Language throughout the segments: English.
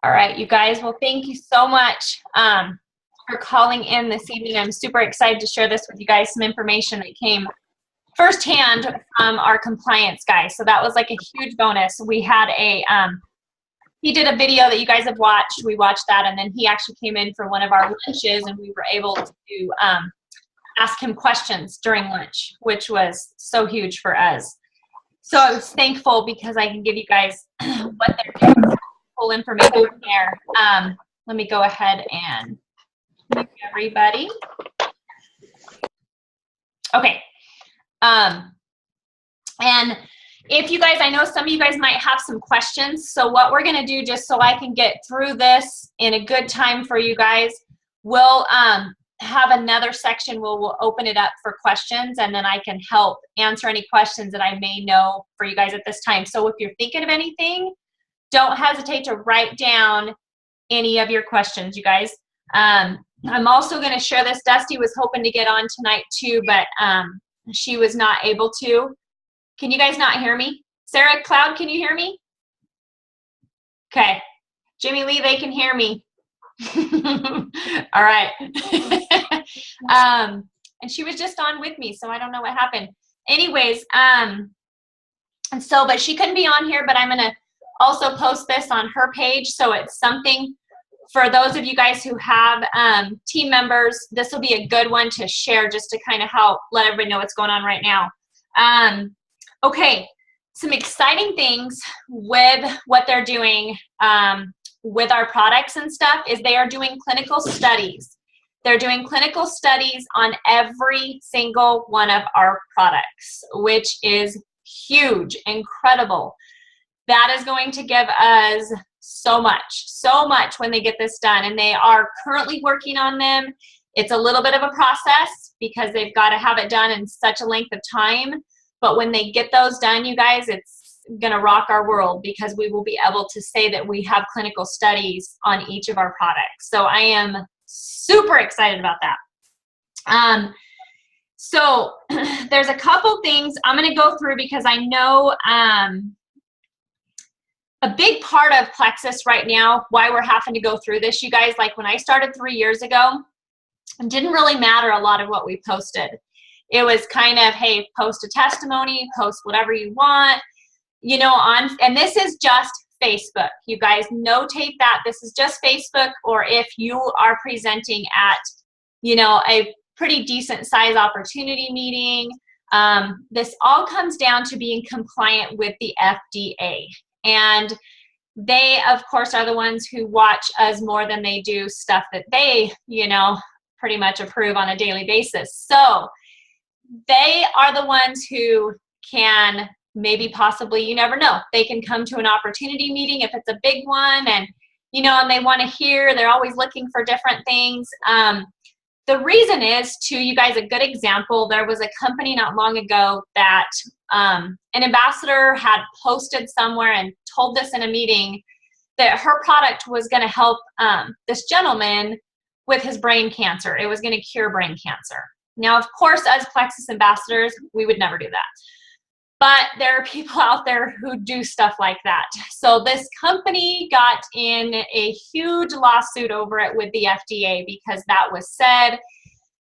All right, you guys. Well, thank you so much for calling in this evening. I'm super excited to share this with you guys, some information that came firsthand from our compliance guy. So that was like a huge bonus. We had he did a video that you guys have watched. We watched that, and then he actually came in for one of our lunches, and we were able to ask him questions during lunch, which was so huge for us. So I was thankful because I can give you guys what they're doing, full information there. Let me go ahead and mute everybody. Okay. And if you guys, I know some of you guys might have some questions. So what we're going to do, just so I can get through this in a good time for you guys, we'll have another section where we'll open it up for questions, and then I can help answer any questions that I may know for you guys at this time. So if you're thinking of anything, don't hesitate to write down any of your questions, you guys. I'm also going to share this. Dusty was hoping to get on tonight too, but she was not able to. Can you guys not hear me? Sarah Cloud, can you hear me? Okay. Jimmy Lee, they can hear me. All right. And she was just on with me, so I don't know what happened. Anyways, and so, but she couldn't be on here, but I'm going to also post this on her page. So it's something for those of you guys who have team members. This will be a good one to share, just to kind of help let everybody know what's going on right now. Okay, some exciting things with what they're doing with our products and stuff is they are doing clinical studies. They're doing clinical studies on every single one of our products, which is huge, incredible. That is going to give us so much when they get this done. And they are currently working on them. It's a little bit of a process because they've got to have it done in such a length of time. But when they get those done, you guys, it's going to rock our world because we will be able to say that we have clinical studies on each of our products. So I am super excited about that. So there's a couple things I'm going to go through because I know a big part of Plexus right now, why we're having to go through this, you guys, like when I started 3 years ago, it didn't really matter a lot of what we posted. It was kind of, hey, post a testimony, post whatever you want, you know, and this is just Facebook. You guys notate that this is just Facebook, or if you are presenting at, you know, a pretty decent size opportunity meeting, this all comes down to being compliant with the FDA. And they, of course, are the ones who watch us more than they do stuff that they, you know, pretty much approve on a daily basis. So they are the ones who can maybe possibly, you never know, they can come to an opportunity meeting if it's a big one and, you know, and they want to hear, they're always looking for different things. The reason is, to you guys, a good example, there was a company not long ago that an ambassador had posted somewhere and told us in a meeting that her product was going to help this gentleman with his brain cancer. It was going to cure brain cancer. Now, of course, as Plexus ambassadors, we would never do that. But there are people out there who do stuff like that. So this company got in a huge lawsuit over it with the FDA because that was said.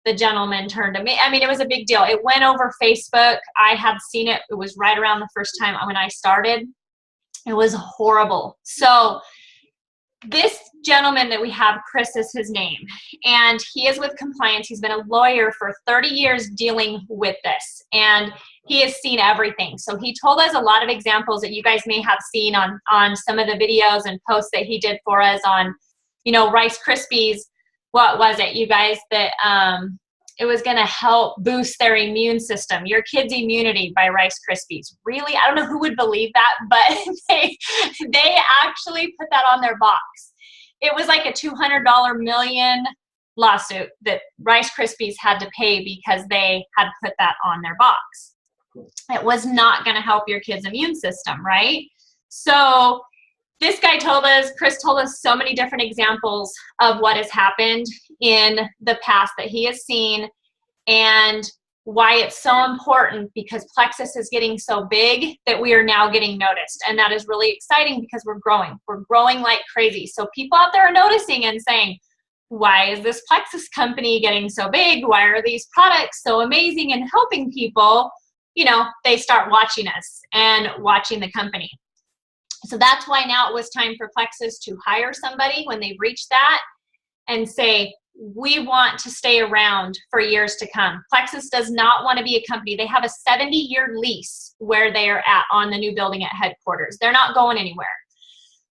The gentleman turned to me. I mean, it was a big deal. It went over Facebook. I had seen it. It was right around the first time when I started. It was horrible. So this gentleman that we have, Chris is his name, and he is with compliance. He's been a lawyer for 30 years dealing with this, and he has seen everything. So he told us a lot of examples that you guys may have seen on some of the videos and posts that he did for us on, you know, Rice Krispies. What was it, you guys, that it was going to help boost their immune system, your kids' immunity by Rice Krispies. Really? I don't know who would believe that, but they actually put that on their box. It was like a $200 million lawsuit that Rice Krispies had to pay because they had put that on their box. It was not going to help your kids' immune system, right? So this guy told us, Chris told us so many different examples of what has happened in the past that he has seen. And why it's so important, because Plexus is getting so big that we are now getting noticed. And that is really exciting because we're growing. We're growing like crazy. So people out there are noticing and saying, why is this Plexus company getting so big? Why are these products so amazing and helping people? You know, they start watching us and watching the company. So that's why now it was time for Plexus to hire somebody when they've reached that and say, we want to stay around for years to come. Plexus does not want to be a company. They have a 70-year lease where they are at on the new building at headquarters. They're not going anywhere.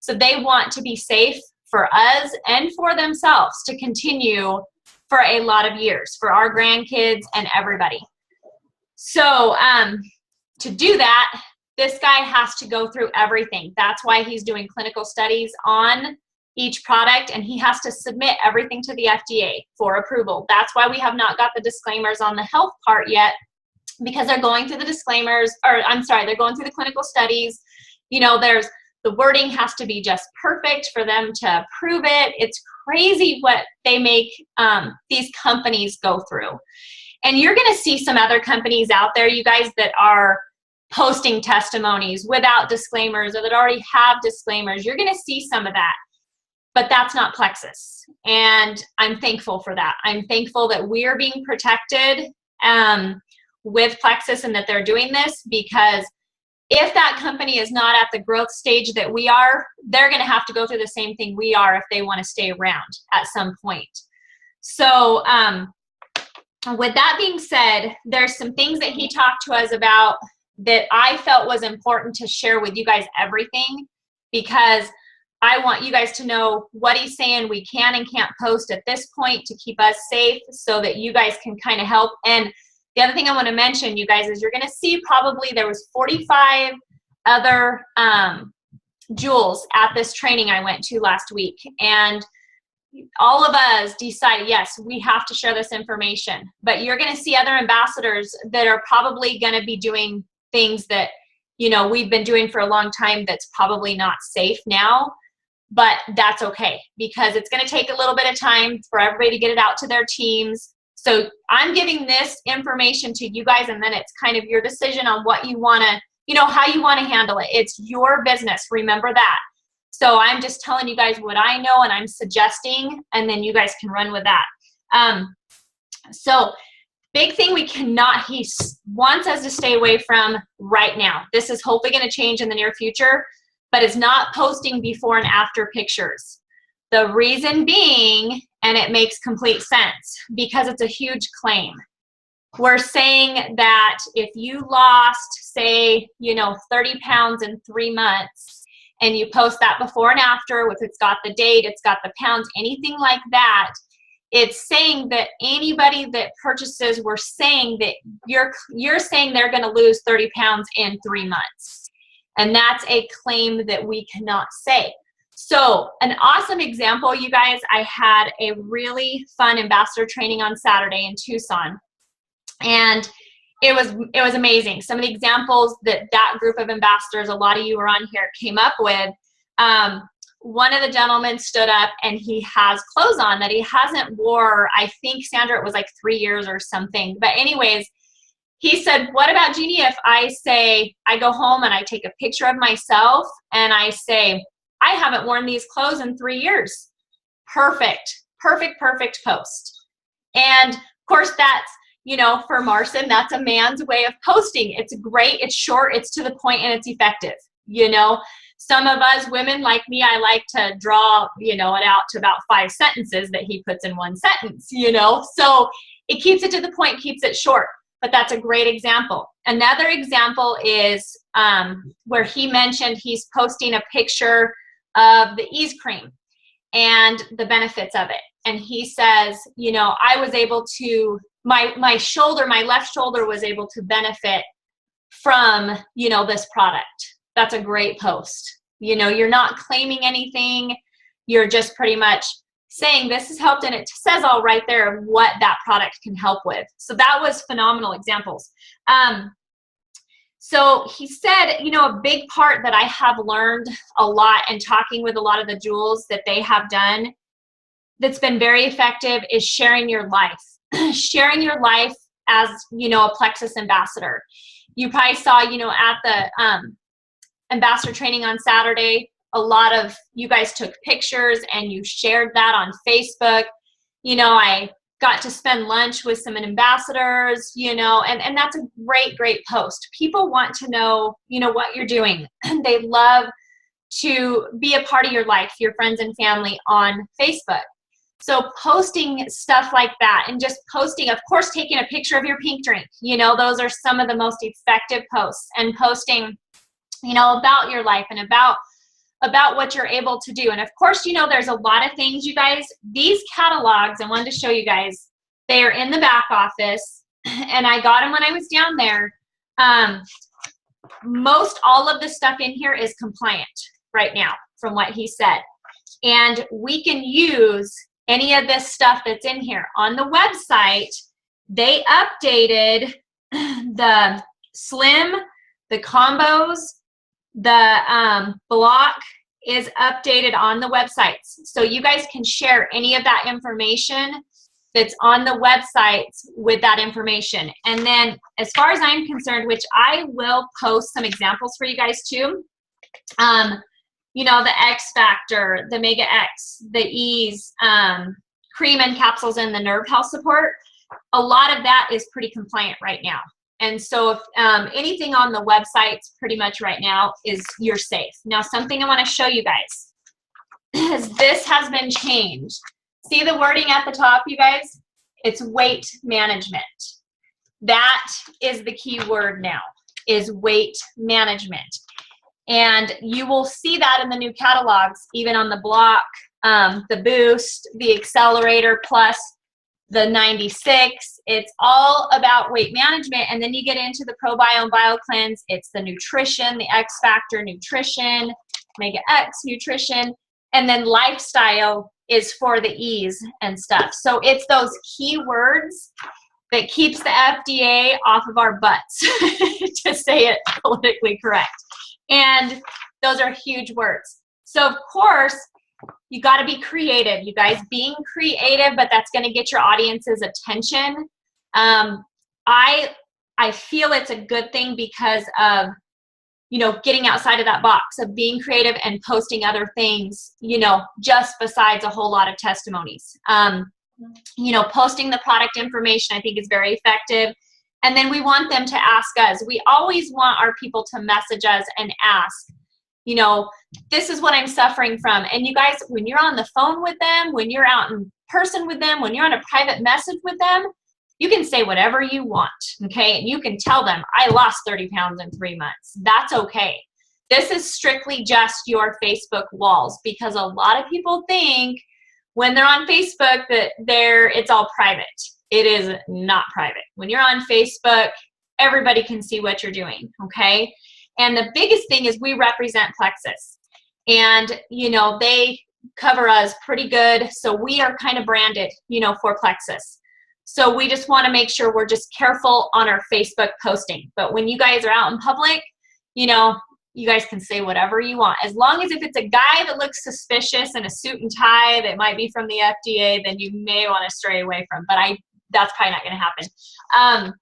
So they want to be safe for us and for themselves to continue for a lot of years, for our grandkids and everybody. So to do that, this guy has to go through everything. That's why he's doing clinical studies on each product, and he has to submit everything to the FDA for approval. That's why we have not got the disclaimers on the health part yet, because they're going through the disclaimers, or I'm sorry, they're going through the clinical studies. You know, the wording has to be just perfect for them to approve it. It's crazy what they make these companies go through. And you're going to see some other companies out there, you guys, that are posting testimonies without disclaimers or that already have disclaimers. You're going to see some of that. But that's not Plexus. And I'm thankful for that. I'm thankful that we're being protected with Plexus and that they're doing this, because if that company is not at the growth stage that we are, they're going to have to go through the same thing we are if they want to stay around at some point. So with that being said, there's some things that he talked to us about that I felt was important to share with you guys everything, because I want you guys to know what he's saying we can and can't post at this point to keep us safe, so that you guys can kind of help. And the other thing I want to mention, you guys, is you're going to see probably there was 45 other jewels at this training I went to last week. And all of us decided, yes, we have to share this information. But you're going to see other ambassadors that are probably going to be doing things that, you know, we've been doing for a long time that's probably not safe now. But that's okay, because it's going to take a little bit of time for everybody to get it out to their teams. So I'm giving this information to you guys, and then it's kind of your decision on what you want to, you know, how you want to handle it. It's your business. Remember that. So I'm just telling you guys what I know and I'm suggesting, and then you guys can run with that. So big thing we cannot, he wants us to stay away from right now. This is hopefully going to change in the near future, but it's not posting before and after pictures. The reason being, and it makes complete sense, because it's a huge claim. We're saying that if you lost, say, you know, 30 pounds in 3 months, and you post that before and after, if it's got the date, it's got the pounds, anything like that, it's saying that anybody that purchases, we're saying that you're saying they're going to lose 30 pounds in 3 months. And that's a claim that we cannot say. So an awesome example, you guys, I had a really fun ambassador training on Saturday in Tucson. And it was amazing. Some of the examples that group of ambassadors, a lot of you are on here, came up with. One of the gentlemen stood up and he has clothes on that he hasn't wore, I think, Sandra, it was like 3 years or something. But anyways, he said, what about, Jeannie, if I say, I go home and I take a picture of myself and I say, I haven't worn these clothes in 3 years. Perfect, perfect, perfect post. And of course that's, you know, for Marcin, that's a man's way of posting. It's great, it's short, it's to the point, and it's effective. You know, some of us women like me, I like to draw, you know, it out to about 5 sentences that he puts in 1 sentence, you know, so it keeps it to the point, keeps it short. But that's a great example. Another example is where he mentioned he's posting a picture of the ease cream and the benefits of it. And he says, you know, I was able to, my shoulder, my left shoulder was able to benefit from, you know, this product. That's a great post. You know, you're not claiming anything. You're just pretty much saying this has helped, and it says all right there of what that product can help with. So that was phenomenal examples. So he said, you know, a big part that I have learned a lot and talking with a lot of the jewels that they have done that's been very effective is sharing your life. Sharing your life as, you know, a Plexus ambassador. You probably saw, you know, at the ambassador training on Saturday, a lot of you guys took pictures and you shared that on Facebook. You know, I got to spend lunch with some ambassadors, you know, and that's a great, great post. People want to know, you know, what you're doing. They love to be a part of your life, your friends and family on Facebook. So posting stuff like that, and just posting, of course, taking a picture of your pink drink, you know, those are some of the most effective posts. And posting, you know, about your life and about what you're able to do. And of course, you know, there's a lot of things, you guys. These catalogs, I wanted to show you guys, they are in the back office, and I got them when I was down there. Most all of the stuff in here is compliant right now, from what he said. And we can use any of this stuff that's in here. On the website, they updated the slim, the combos, the block is updated on the websites. So you guys can share any of that information that's on the websites with that information. And then as far as I'm concerned, which I will post some examples for you guys too, you know, the X Factor, the Mega X, the Ease, cream and capsules, and the nerve health support, a lot of that is pretty compliant right now. And so if anything on the websites pretty much right now is you're safe. Now, something I want to show you guys is this has been changed. See the wording at the top, you guys? It's weight management. That is the key word now, is weight management. And you will see that in the new catalogs, even on the block, the Boost, the Accelerator Plus, the 96. It's all about weight management. And then you get into the ProBio and BioCleanse. It's the nutrition, the X Factor nutrition, Mega X nutrition, and then lifestyle is for the ease and stuff. So it's those keywords that keeps the FDA off of our butts, to say it politically correct. And those are huge words. So of course, you got to be creative, you guys. Being creative, but that's going to get your audience's attention. I feel it's a good thing because of, you know, getting outside of that box of being creative and posting other things, you know, just besides a whole lot of testimonies. You know, posting the product information I think is very effective. And then we want them to ask us. We always want our people to message us and ask, you know, this is what I'm suffering from. And you guys, when you're on the phone with them, when you're out in person with them, when you're on a private message with them, you can say whatever you want, okay? And you can tell them, I lost 30 pounds in 3 months. That's okay. This is strictly just your Facebook walls, because a lot of people think when they're on Facebook that it's all private. It is not private. When you're on Facebook, everybody can see what you're doing, okay? And the biggest thing is we represent Plexus. And, you know, they cover us pretty good. So we are kind of branded, you know, for Plexus. So we just want to make sure we're just careful on our Facebook posting. But when you guys are out in public, you know, you guys can say whatever you want. As long as if it's a guy that looks suspicious in a suit and tie that might be from the FDA, then you may want to stray away from. But that's probably not going to happen.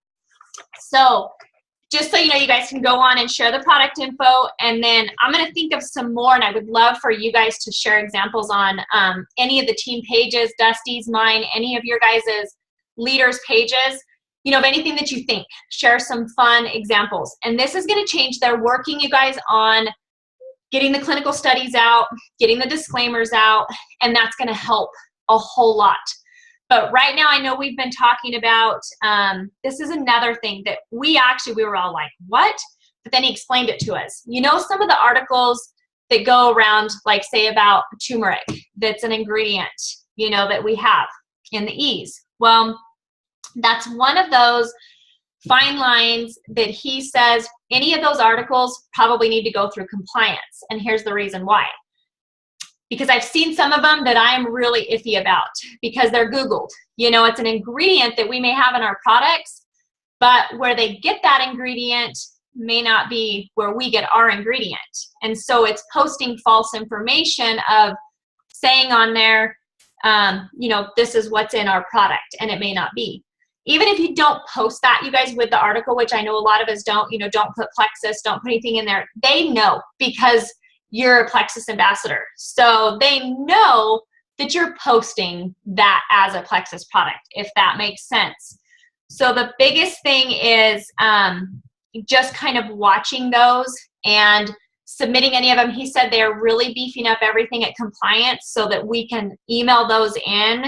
So just so you know, you guys can go on and share the product info. And then I'm going to think of some more, and I would love for you guys to share examples on any of the team pages, Dusty's, mine, any of your guys' leaders' pages, you know, of anything that you think. Share some fun examples. And this is going to change. They're working, you guys, on getting the clinical studies out, getting the disclaimers out, and that's going to help a whole lot. But right now, I know we've been talking about, this is another thing that we were all like, what? But then he explained it to us. You know, some of the articles that go around, like say about turmeric, that's an ingredient, you know, that we have in the Ease. Well, that's one of those fine lines that he says any of those articles probably need to go through compliance. And here's the reason why. Because I've seen some of them that I'm really iffy about because they're Googled. You know, it's an ingredient that we may have in our products, but where they get that ingredient may not be where we get our ingredient. And so it's posting false information of saying on there, you know, this is what's in our product, and it may not be. even if you don't post that, you guys, with the article, which I know a lot of us don't, don't put Plexus, don't put anything in there. They know because you're a Plexus ambassador. So they know that you're posting that as a Plexus product, if that makes sense. So the biggest thing is just kind of watching those and submitting any of them. He said they're really beefing up everything at compliance so that we can email those in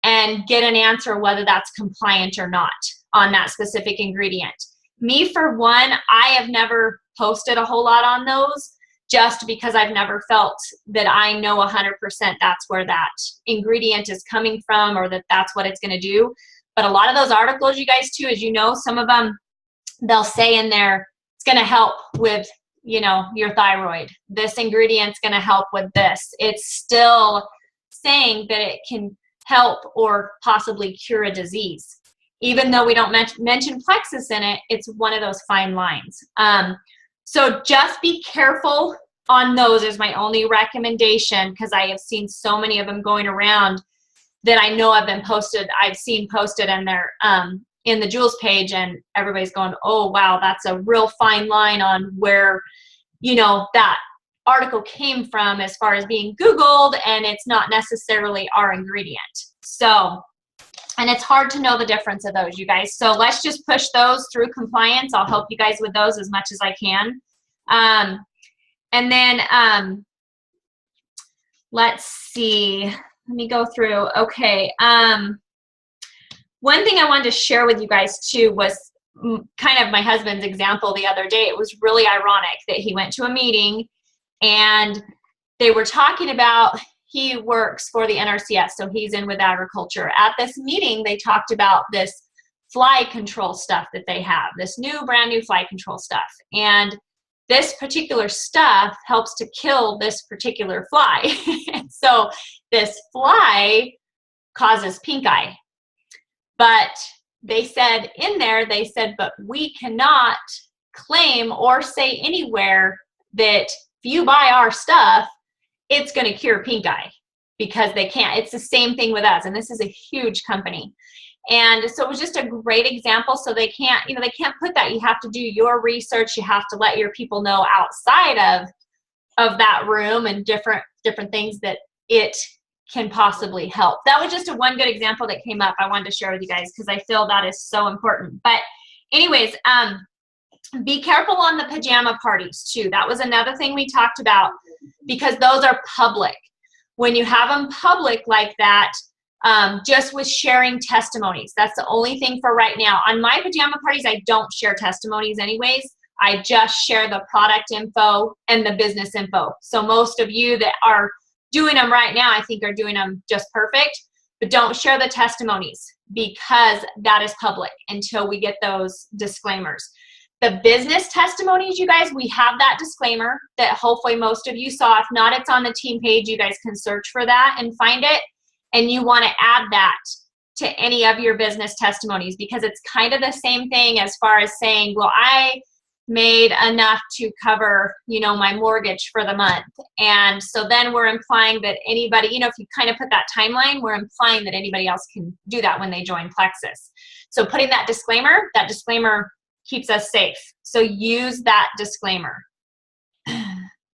and get an answer whether that's compliant or not on that specific ingredient. Me, for one, I have never posted a whole lot on those just because I've never felt that I know 100% that's where that ingredient is coming from or that that's what it's going to do. But a lot of those articles, you guys, too, as you know, some of them, they'll say in there, it's going to help with, your thyroid. This ingredient's going to help with this. It's still saying that it can help or possibly cure a disease. Even though we don't mention Plexus in it, it's one of those fine lines. So just be careful on those is my only recommendation, because I have seen so many of them going around that I know I've seen posted and they're in the Jules page, and everybody's going, oh, wow, that's a real fine line on where, that article came from as far as being Googled, and it's not necessarily our ingredient. So, and it's hard to know the difference of those, you guys. So let's just push those through compliance. I'll help you guys with those as much as I can. And then let's see. Let me go through. Okay. One thing I wanted to share with you guys too was kind of my husband's example the other day. It was really ironic that he went to a meeting and they were talking about, he works for the NRCS, so he's in with agriculture. At this meeting, they talked about this fly control stuff that they have, this brand new fly control stuff. And this particular stuff helps to kill this particular fly. So this fly causes pink eye. But they said in there, but we cannot claim or say anywhere that if you buy our stuff, it's going to cure pink eye, because they can't. It's the same thing with us. And this is a huge company. And so it was just a great example. So they can't, they can't put that. You have to do your research. You have to let your people know outside of that room and different things that it can possibly help. That was just one good example that came up I wanted to share with you guys, because I feel that is so important. But anyways, be careful on the pajama parties too. That was another thing we talked about, because those are public. When you have them public like that, just with sharing testimonies, that's the only thing for right now. On my pajama parties, I don't share testimonies anyways. I just share the product info and the business info. So most of you that are doing them right now, I think, are doing them just perfect. But don't share the testimonies, because that is public until we get those disclaimers. The business testimonies, you guys, we have that disclaimer that hopefully most of you saw. If not, it's on the team page. You guys can search for that and find it. And you want to add that to any of your business testimonies, because it's kind of the same thing as far as saying, well, I made enough to cover, my mortgage for the month. And so then we're implying that anybody, if you kind of put that timeline, we're implying that anybody else can do that when they join Plexus. So putting that disclaimer keeps us safe. So use that disclaimer.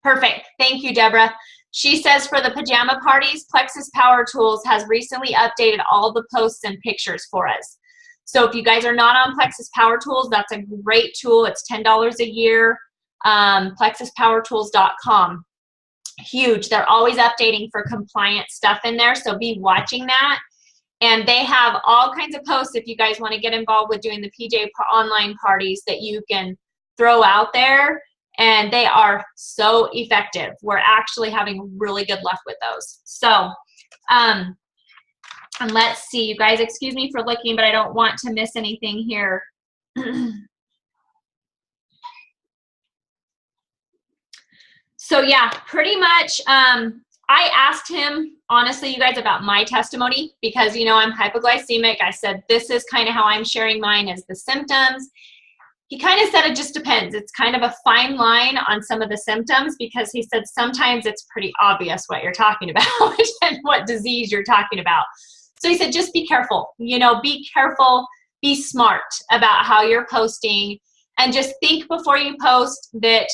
Perfect. Thank you, Deborah. She says, for the pajama parties, Plexus Power Tools has recently updated all the posts and pictures for us. So if you guys are not on Plexus Power Tools, that's a great tool. It's $10 a year. PlexusPowerTools.com. Huge. They're always updating for compliant stuff in there, so be watching that. And they have all kinds of posts if you guys want to get involved with doing the PJ online parties that you can throw out there. And they are so effective. We're actually having really good luck with those. So, and let's see, you guys, excuse me for looking, but I don't want to miss anything here. So yeah, pretty much, I asked him, honestly, you guys, about my testimony, because, I'm hypoglycemic. I said, this is kind of how I'm sharing mine, as the symptoms. He kind of said it just depends. It's kind of a fine line on some of the symptoms, because he said sometimes it's pretty obvious what you're talking about and what disease you're talking about. So he said, just be careful, be careful be smart about how you're posting, and just think before you post that,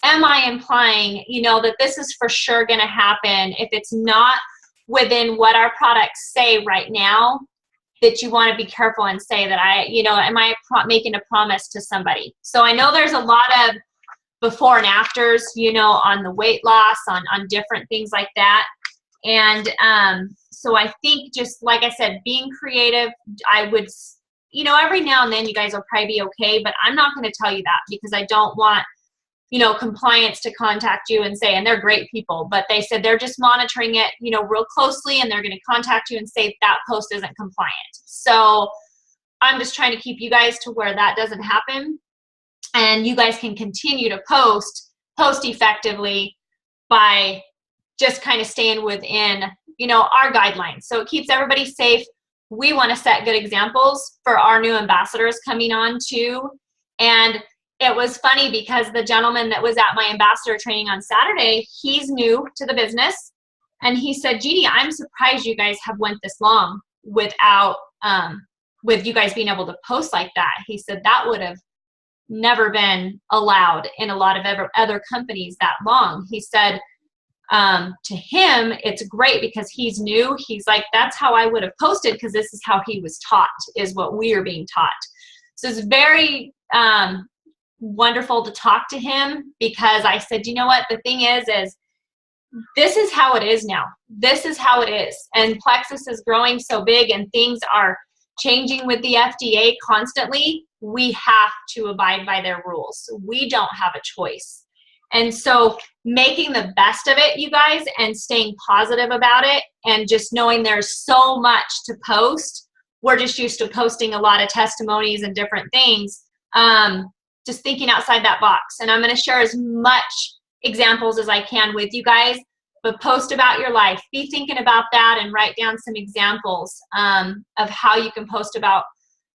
am I implying, you know, that this is for sure going to happen? If it's not within what our products say right now, that you want to be careful and say that am I making a promise to somebody? So I know there's a lot of before and afters, you know, on the weight loss, on different things like that. And so I think, just like I said, being creative, I would, you know, every now and then you guys will probably be okay, but I'm not going to tell you that, because I don't want, you know, compliance to contact you and say, and they're great people, but they said they're just monitoring it, you know, real closely, and they're going to contact you and say that post isn't compliant. So I'm just trying to keep you guys to where that doesn't happen, and you guys can continue to post effectively by just kind of staying within, you know, our guidelines. So it keeps everybody safe. We want to set good examples for our new ambassadors coming on too. And it was funny because the gentleman that was at my ambassador training on Saturday, he's new to the business. And he said, Jeannie, I'm surprised you guys have went this long without, with you guys being able to post like that. He said that would have never been allowed in a lot of other companies that long. He said, to him, it's great because he's new. He's like, that's how I would have posted, because this is how he was taught, is what we are being taught. So it's very, wonderful to talk to him, because I said, you know what, the thing is this is how it is now. This is how it is. And Plexus is growing so big, and things are changing with the FDA constantly. We have to abide by their rules. We don't have a choice. And so making the best of it, you guys, and staying positive about it, and just knowing there's so much to post. We're just used to posting a lot of testimonies and different things. Just thinking outside that box. And I'm going to share as much examples as I can with you guys, but post about your life. Be thinking about that, and write down some examples of how you can post about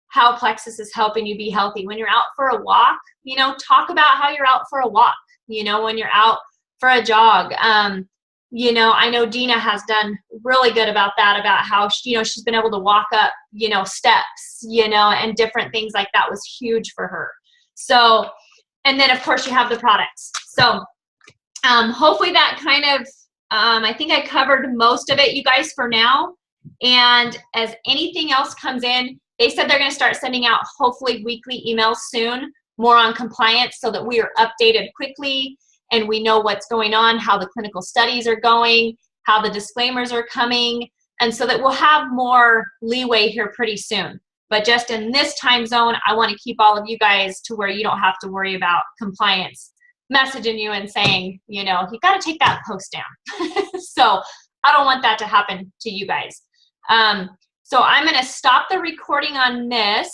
how Plexus is helping you be healthy. When you're out for a walk, you know, talk about how you're out for a walk. You know, when you're out for a jog, you know, I know Dina has done really good about that, about how, you know, she's been able to walk up, you know, steps, you know, and different things like that was huge for her. So, and then of course you have the products. So hopefully that kind of, I think I covered most of it, you guys, for now. And as anything else comes in, they said they're going to start sending out hopefully weekly emails soon, more on compliance, so that we are updated quickly and we know what's going on, how the clinical studies are going, how the disclaimers are coming, and so that we'll have more leeway here pretty soon. But just in this time zone, I want to keep all of you guys to where you don't have to worry about compliance messaging you and saying, you know, you got to take that post down. So I don't want that to happen to you guys. So I'm going to stop the recording on this.